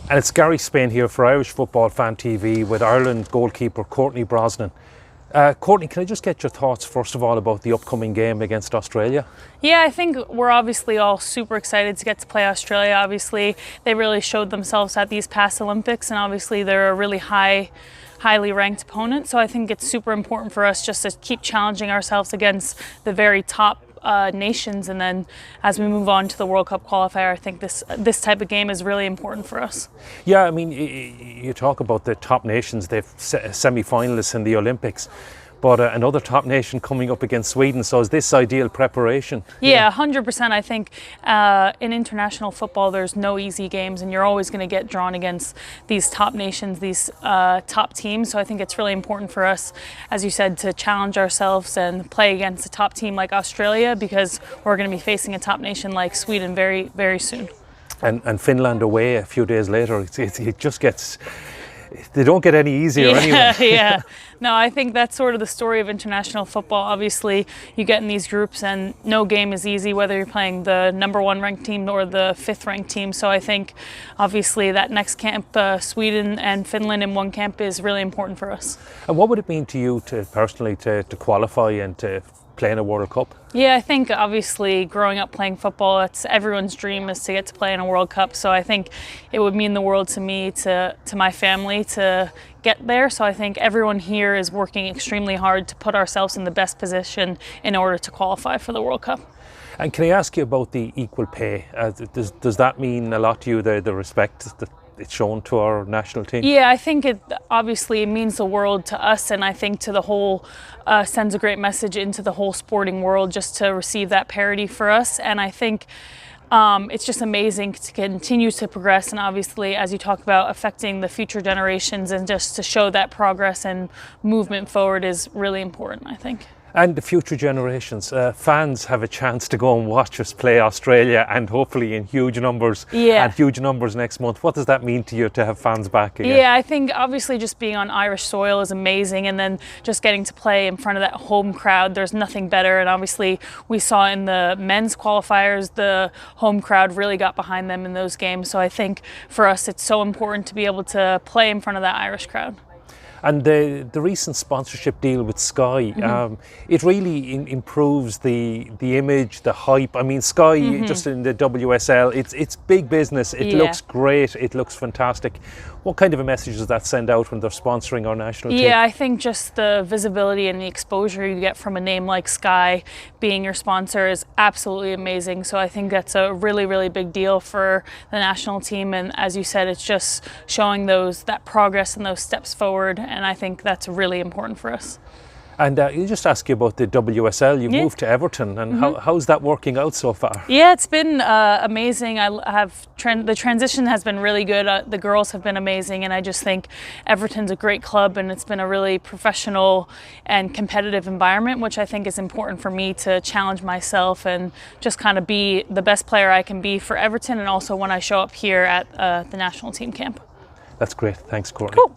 And it's Gary Spain here for Irish Football Fan TV with Ireland goalkeeper Courtney Brosnan. Courtney, can I just get your thoughts first of all about the upcoming game against Australia? Yeah, I think we're obviously all super excited to get to play Australia. Obviously, they really showed themselves at these past Olympics, and obviously they're a really highly ranked opponent. So I think it's super important for us just to keep challenging ourselves against the very top nations, and then as we move on to the World Cup qualifier, I think this type of game is really important for us. Yeah, I mean, you talk about the top nations, they've semi-finalists in the Olympics, but another top nation coming up against Sweden, so is this ideal preparation? Yeah, 100%. I think in international football there's no easy games, and you're always going to get drawn against these top nations, these top teams, so I think it's really important for us, as you said, to challenge ourselves and play against a top team like Australia, because we're going to be facing a top nation like Sweden very, very soon. And Finland away a few days later, it just gets... They don't get any easier anyway. Yeah. No, I think that's sort of the story of international football. Obviously, you get in these groups and no game is easy, whether you're playing the #1 ranked team or the 5th ranked team. So I think, obviously, that next camp, Sweden and Finland in one camp, is really important for us. And what would it mean to you personally to qualify and to play in a World Cup? Yeah, I think obviously growing up playing football, it's everyone's dream is to get to play in a World Cup. So I think it would mean the world to me, to my family, to get there. So I think everyone here is working extremely hard to put ourselves in the best position in order to qualify for the World Cup. And can I ask you about the equal pay? Does that mean a lot to you, the respect that it's shown to our national team? Yeah, I think it obviously means the world to us, and I think to the whole, sends a great message into the whole sporting world just to receive that parity for us. And I think it's just amazing to continue to progress, and obviously, as you talk about, affecting the future generations, and just to show that progress and movement forward is really important, I think. And the future generations, fans have a chance to go and watch us play Australia, and hopefully in huge numbers, and huge numbers next month. What does that mean to you to have fans back again? Yeah, I think obviously just being on Irish soil is amazing, and then just getting to play in front of that home crowd, there's nothing better. And obviously we saw in the men's qualifiers, the home crowd really got behind them in those games. So I think for us it's so important to be able to play in front of that Irish crowd. And the recent sponsorship deal with Sky, it really improves the image, the hype. I mean, Sky, just in the WSL, it's big business. It looks great. It looks fantastic. What kind of a message does that send out when they're sponsoring our national team? Yeah, I think just the visibility and the exposure you get from a name like Sky being your sponsor is absolutely amazing. So I think that's a really, really big deal for the national team. And as you said, it's just showing that progress and those steps forward. And I think that's really important for us. And you just ask you about the WSL. You moved to Everton, and how's that working out so far? Yeah, it's been amazing. The transition has been really good. The girls have been amazing, and I just think Everton's a great club, and it's been a really professional and competitive environment, which I think is important for me to challenge myself and just kind of be the best player I can be for Everton, and also when I show up here at the national team camp. That's great. Thanks, Courtney. Cool.